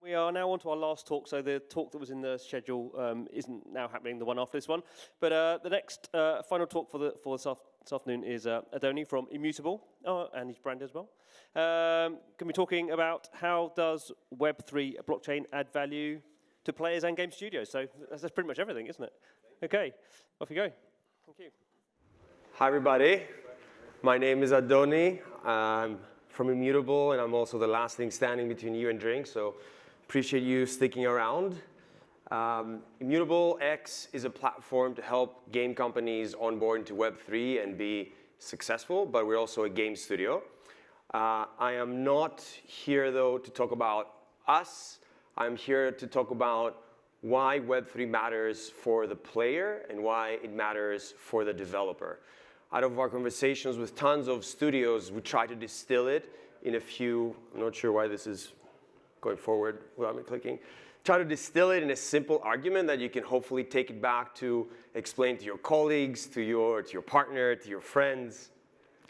We are now on to our last talk. So the talk that was in the schedule isn't now happening, the one after this one. But the next final talk for this afternoon is Adoni from Immutable, and his brand as well. Going to be talking about how does Web3 blockchain add value to players and game studios. So that's pretty much everything, isn't it? Okay, off you go. Thank you. Hi, everybody. My name is Adoni. I'm from Immutable, and I'm also the last thing standing between you and drink, so appreciate you sticking around. Immutable X is a platform to help game companies onboard into Web3 and be successful, but we're also a game studio. I am not here, though, to talk about us. I'm here to talk about why Web3 matters for the player and why it matters for the developer. Out of our conversations with tons of studios, we try to distill it in a few, I'm not sure why this is going forward without me clicking. Try to distill it in a simple argument that you can hopefully take it back to explain to your colleagues, to your partner, to your friends,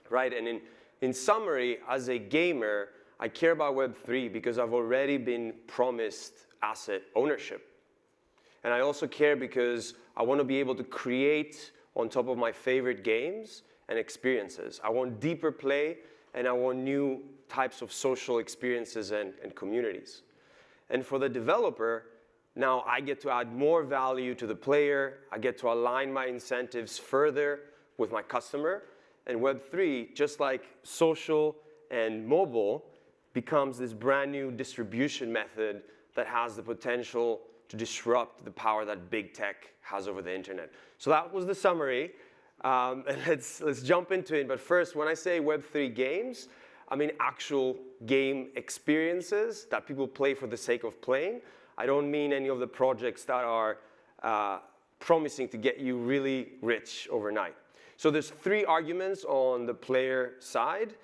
right? And in summary, as a gamer, I care about Web3 because I've already been promised asset ownership. And I also care because I want to be able to create on top of my favorite games and experiences. I want deeper play, and I want new types of social experiences and communities. And for the developer, now I get to add more value to the player. I get to align my incentives further with my customer. And Web3, just like social and mobile, becomes this brand new distribution method that has the potential to disrupt the power that big tech has over the internet. So that was the summary. And let's jump into it. But first, when I say Web3 games, I mean actual game experiences that people play for the sake of playing. I don't mean any of the projects that are promising to get you really rich overnight. So there's three arguments on the player side.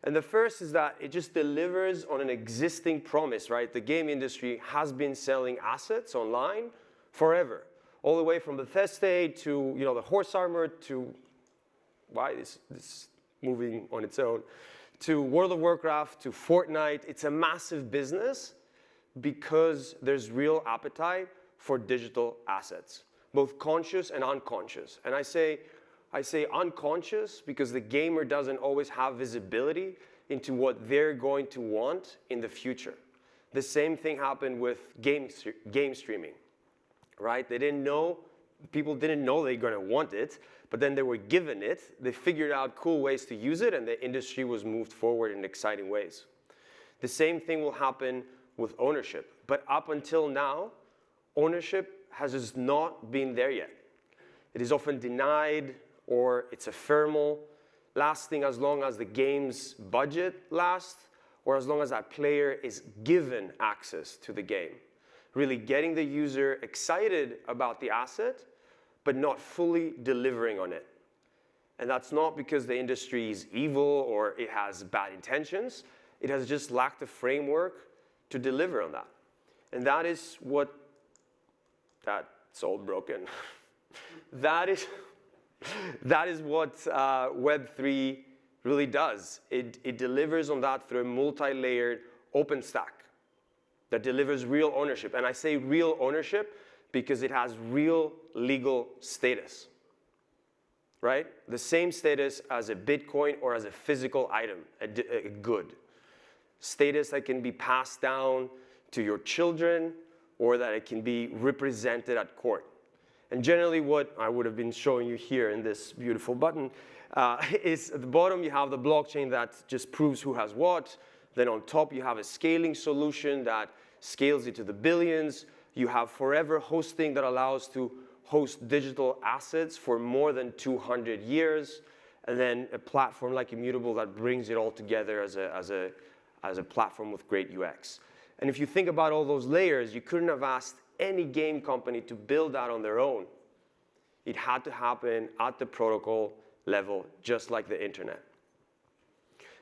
And the first is that it just delivers on an existing promise, right? The game industry has been selling assets online forever, all the way from Bethesda to the horse armor to, why is this moving on its own, to World of Warcraft, to Fortnite. It's a massive business because there's real appetite for digital assets, both conscious and unconscious. And I say unconscious because the gamer doesn't always have visibility into what they're going to want in the future. The same thing happened with game streaming, right? People didn't know they were going to want it, but then they were given it. They figured out cool ways to use it, and the industry was moved forward in exciting ways. The same thing will happen with ownership. But up until now, ownership has just not been there yet. It is often denied, or it's ephemeral, lasting as long as the game's budget lasts, or as long as that player is given access to the game. Really getting the user excited about the asset, but not fully delivering on it. And that's not because the industry is evil or it has bad intentions. It has just lacked a framework to deliver on that. And that's all broken. That is what Web3 really does. It delivers on that through a multi-layered open stack that delivers real ownership. And I say real ownership because it has real legal status, right? The same status as a Bitcoin or as a physical item, a good. Status that can be passed down to your children or that it can be represented at court. And generally what I would have been showing you here in this beautiful button is at the bottom you have the blockchain that just proves who has what. Then on top you have a scaling solution that scales it to the billions. You have forever hosting that allows to host digital assets for more than 200 years. And then a platform like Immutable that brings it all together as a platform with great UX. And if you think about all those layers, you couldn't have asked any game company to build that on their own. It had to happen at the protocol level, just like the internet.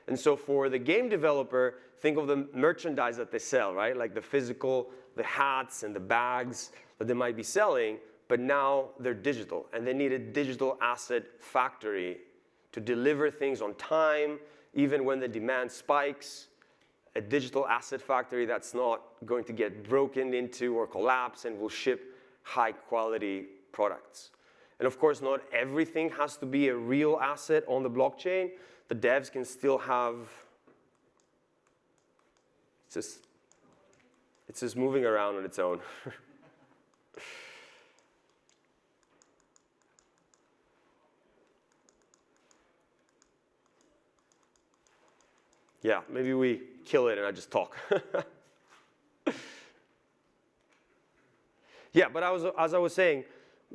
And so for the game developer, think of the merchandise that they sell, right? Like the physical, the hats and the bags that they might be selling, but now they're digital. And they need a digital asset factory to deliver things on time, even when the demand spikes. a digital asset factory that's not going to get broken into or collapse and will ship high quality products. And of course, not everything has to be a real asset on the blockchain. The devs can still have, it's just moving around on its own. Yeah, maybe we kill it and I just talk. Yeah, but as I was saying,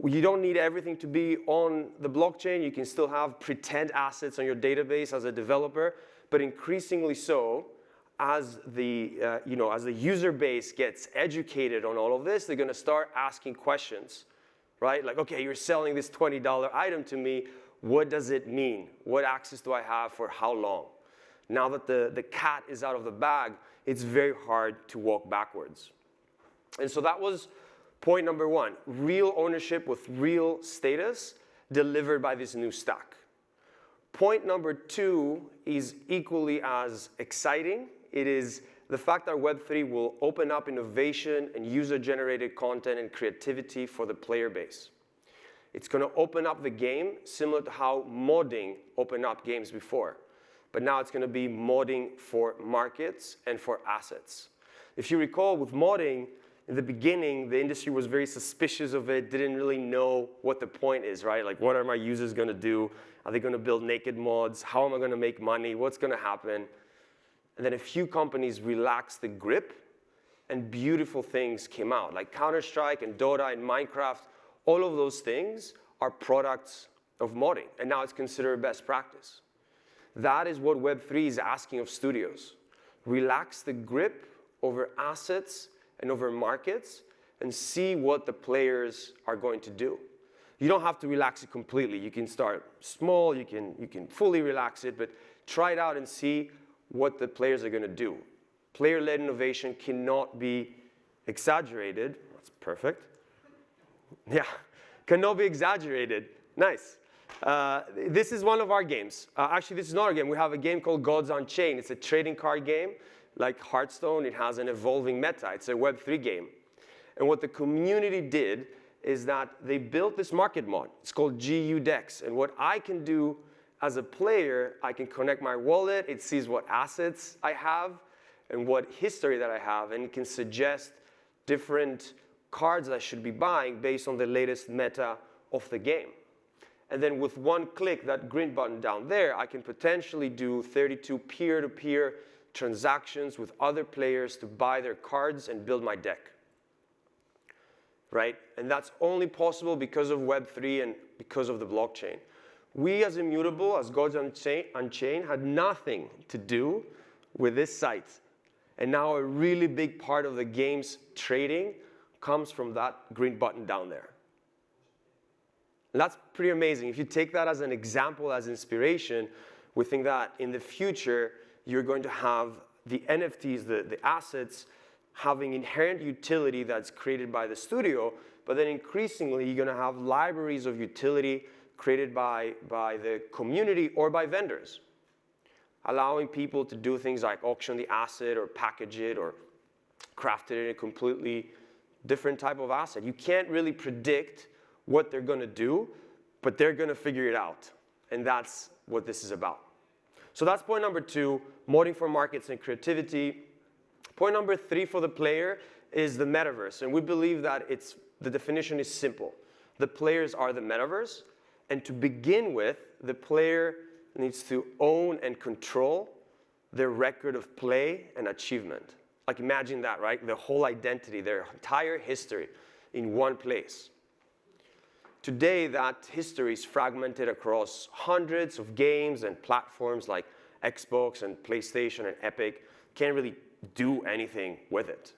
you don't need everything to be on the blockchain. You can still have pretend assets on your database as a developer, but increasingly so, as the as the user base gets educated on all of this, they're going to start asking questions, right? Like, okay, you're selling this $20 item to me. What does it mean? What access do I have for how long? Now that the cat is out of the bag, it's very hard to walk backwards. And so that was point number one, real ownership with real status delivered by this new stack. Point number two is equally as exciting. It is the fact that Web3 will open up innovation and user-generated content and creativity for the player base. It's going to open up the game similar to how modding opened up games before. But now it's going to be modding for markets and for assets. If you recall, with modding, in the beginning, the industry was very suspicious of it, didn't really know what the point is, right? Like, what are my users going to do? Are they going to build naked mods? How am I going to make money? What's going to happen? And then a few companies relaxed the grip, and beautiful things came out. Like Counter-Strike and Dota and Minecraft, all of those things are products of modding. And now it's considered best practice. That is what Web3 is asking of studios. Relax the grip over assets and over markets and see what the players are going to do. You don't have to relax it completely. You can start small, you can fully relax it, but try it out and see what the players are going to do. Player-led innovation cannot be exaggerated. That's perfect. Yeah, cannot be exaggerated. Nice. This is one of our games. Actually, this is not a game. We have a game called Gods Unchained. It's a trading card game. Like Hearthstone, it has an evolving meta. It's a Web3 game. And what the community did is that they built this market mod. It's called GU Dex. And what I can do as a player, I can connect my wallet. It sees what assets I have and what history that I have. And it can suggest different cards that I should be buying based on the latest meta of the game. And then with one click, that green button down there, I can potentially do 32 peer-to-peer transactions with other players to buy their cards and build my deck. Right? And that's only possible because of Web3 and because of the blockchain. We as Immutable, as Gods Unchained, had nothing to do with this site. And now a really big part of the game's trading comes from that green button down there. And that's pretty amazing. If you take that as an example, as inspiration, we think that in the future, you're going to have the NFTs, the assets, having inherent utility that's created by the studio, but then increasingly, you're going to have libraries of utility created by the community or by vendors, allowing people to do things like auction the asset or package it or craft it in a completely different type of asset. You can't really predict what they're going to do, but they're going to figure it out. And that's what this is about. So that's point number two, modding for markets and creativity. Point number three for the player is the metaverse. And we believe that the definition is simple. The players are the metaverse. And to begin with, the player needs to own and control their record of play and achievement. Like, imagine that, right? Their whole identity, their entire history in one place. Today, that history is fragmented across hundreds of games and platforms like Xbox and PlayStation and Epic. Can't really do anything with it.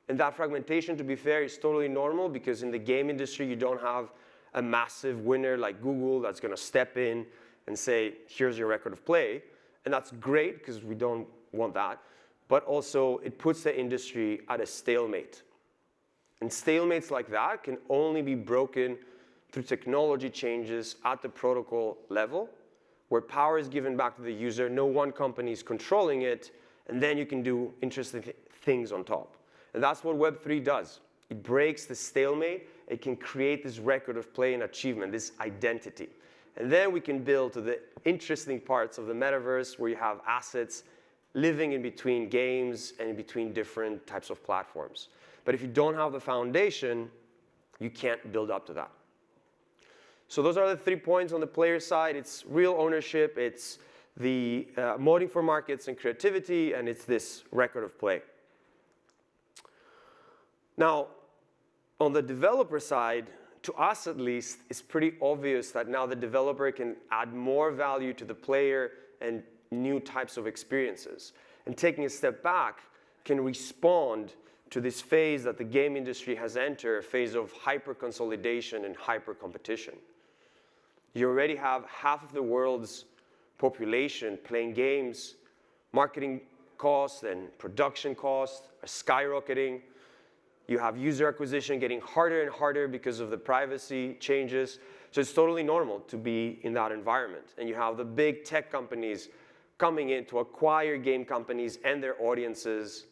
And that fragmentation, to be fair, is totally normal because in the game industry, you don't have a massive winner like Google that's going to step in and say, here's your record of play. And that's great because we don't want that. But also, it puts the industry at a stalemate. And stalemates like that can only be broken through technology changes at the protocol level, where power is given back to the user, no one company is controlling it, And then you can do interesting things on top. And that's what Web3 does. It breaks the stalemate. It can create this record of play and achievement, this identity. And then we can build to the interesting parts of the metaverse where you have assets living in between games and in between different types of platforms. But if you don't have the foundation, you can't build up to that. So those are the 3 points on the player side. It's real ownership, it's the modding for markets and creativity, and it's this record of play. Now, on the developer side, to us at least, it's pretty obvious that now the developer can add more value to the player and new types of experiences. And taking a step back, can respond to this phase that the game industry has entered, a phase of hyper-consolidation and hyper-competition. You already have half of the world's population playing games, marketing costs and production costs are skyrocketing. You have user acquisition getting harder and harder because of the privacy changes. So it's totally normal to be in that environment. And you have the big tech companies coming in to acquire game companies and their audiences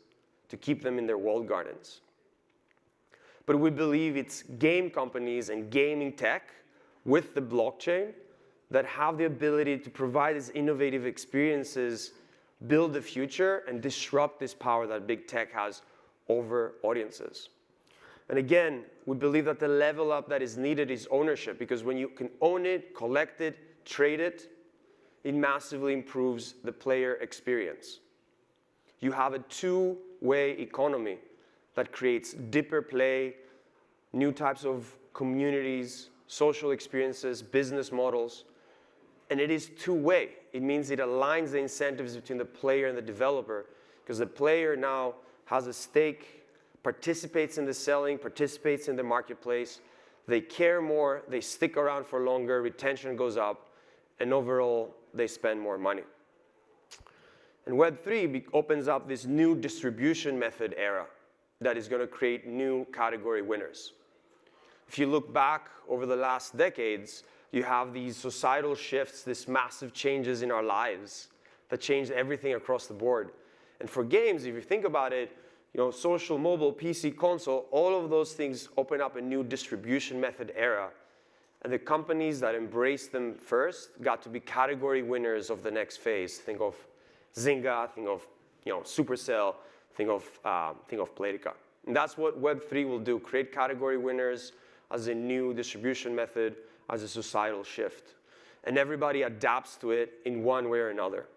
to keep them in their walled gardens. But we believe it's game companies and gaming tech with the blockchain that have the ability to provide these innovative experiences, build the future, and disrupt this power that big tech has over audiences. And again, we believe that the level up that is needed is ownership, because when you can own it, collect it, trade it, it massively improves the player experience. You have a two-way economy that creates deeper play, new types of communities, social experiences, business models, and it is two-way. It means it aligns the incentives between the player and the developer, because the player now has a stake, participates in the selling, participates in the marketplace. They care more, they stick around for longer, retention goes up, and overall, they spend more money. And Web3 opens up this new distribution method era that is going to create new category winners. If you look back over the last decades, you have these societal shifts, these massive changes in our lives that changed everything across the board. And for games, if you think about it, social, mobile, PC, console, all of those things open up a new distribution method era. And the companies that embraced them first got to be category winners of the next phase. Think of Zynga, think of Supercell, think of Playtika. And that's what Web3 will do, create category winners as a new distribution method, as a societal shift. And everybody adapts to it in one way or another.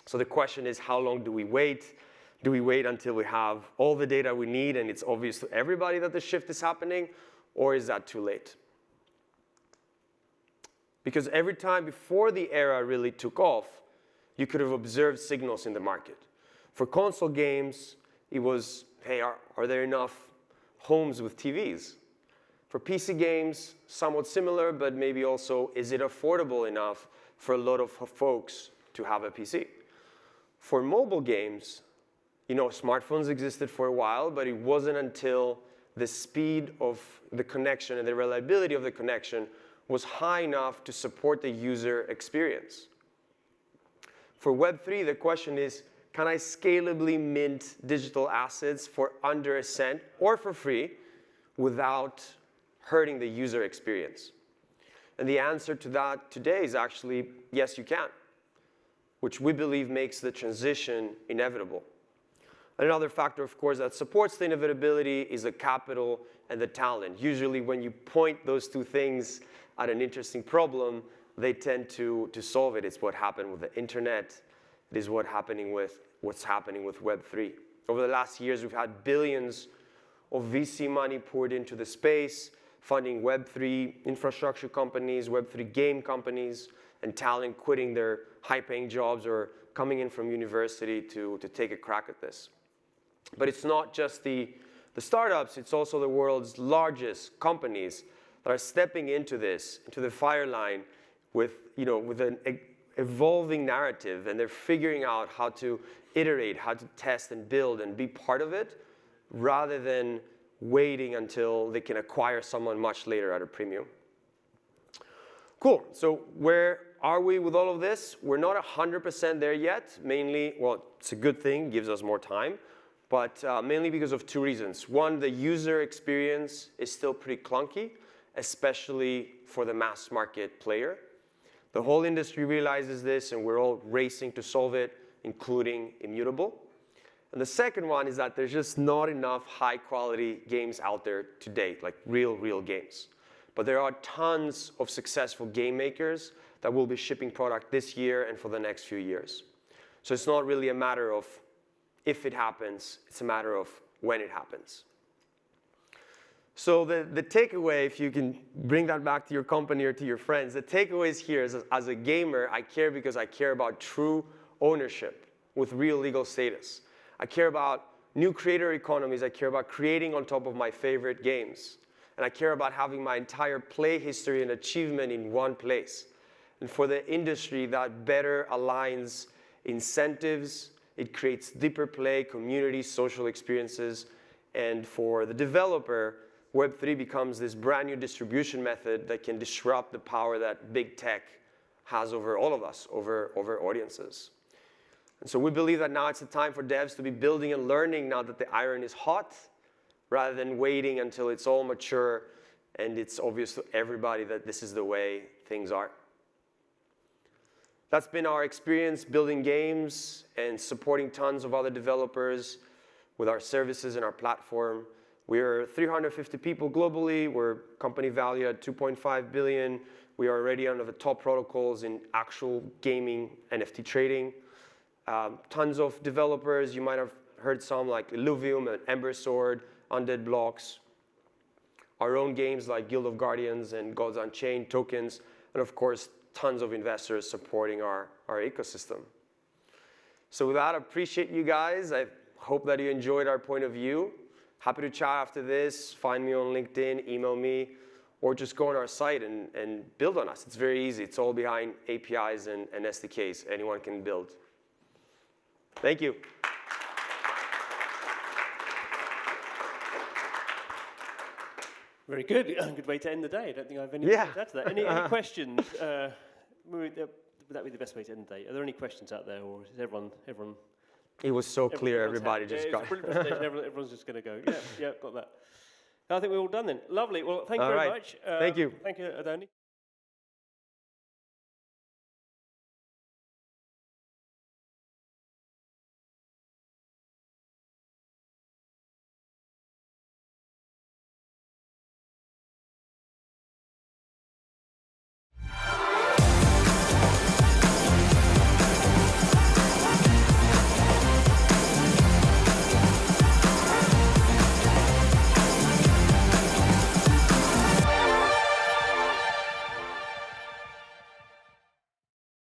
So the question is, how long do we wait? Do we wait until we have all the data we need and it's obvious to everybody that the shift is happening, or is that too late? Because every time before the era really took off, you could have observed signals in the market. For console games, it was, hey, are there enough homes with TVs? For PC games, somewhat similar, but maybe also, is it affordable enough for a lot of folks to have a PC? For mobile games, smartphones existed for a while, but it wasn't until the speed of the connection and the reliability of the connection was high enough to support the user experience. For Web3, the question is, can I scalably mint digital assets for under a cent or for free without hurting the user experience? And the answer to that today is actually, yes, you can, which we believe makes the transition inevitable. Another factor, of course, that supports the inevitability is the capital and the talent. Usually when you point those two things at an interesting problem, they tend to solve it. It's what happened with the internet. It is what's happening with Web3. Over the last years, we've had billions of VC money poured into the space, funding Web3 infrastructure companies, Web3 game companies, and talent quitting their high-paying jobs or coming in from university to take a crack at this. But it's not just the startups, it's also the world's largest companies that are stepping into this, into the fire line with an evolving narrative, and they're figuring out how to iterate, how to test and build and be part of it, rather than waiting until they can acquire someone much later at a premium. Cool, so where are we with all of this? We're not 100% there yet, mainly, well, it's a good thing, gives us more time, but mainly because of two reasons. One, the user experience is still pretty clunky, especially for the mass market player. The whole industry realizes this, and we're all racing to solve it, including Immutable. And the second one is that there's just not enough high-quality games out there to date, like real games. But there are tons of successful game makers that will be shipping product this year and for the next few years. So it's not really a matter of if it happens, it's a matter of when it happens. So the takeaway, if you can bring that back to your company or to your friends, the takeaway is here is, as a gamer, I care because I care about true ownership with real legal status. I care about new creator economies. I care about creating on top of my favorite games. And I care about having my entire play history and achievement in one place. And for the industry, that better aligns incentives. It creates deeper play, community, social experiences. And for the developer, Web3 becomes this brand new distribution method that can disrupt the power that big tech has over all of us, over audiences. And so we believe that now it's the time for devs to be building and learning now that the iron is hot, rather than waiting until it's all mature and it's obvious to everybody that this is the way things are. That's been our experience building games and supporting tons of other developers with our services and our platform. We're 350 people globally. We're company value at 2.5 billion. We are already under the top protocols in actual gaming NFT trading. Tons of developers. You might have heard some like Illuvium and Ember Sword, Undead Blocks. Our own games like Guild of Guardians and Gods Unchained tokens. And of course, tons of investors supporting our ecosystem. So with that, I appreciate you guys. I hope that you enjoyed our point of view. Happy to chat after this. Find me on LinkedIn, email me, or just go on our site and build on us. It's very easy. It's all behind APIs and SDKs. Anyone can build. Thank you. Very good. Good way to end the day. I don't think I have any to add to that. Any questions? Would that be the best way to end the day? Are there any questions out there, or is everyone? It was so clear. Everybody just got. Everyone's just going to go. Yeah, got that. I think we're all done then. Lovely. Well, thank you very much. Thank you. Thank you, Adoni.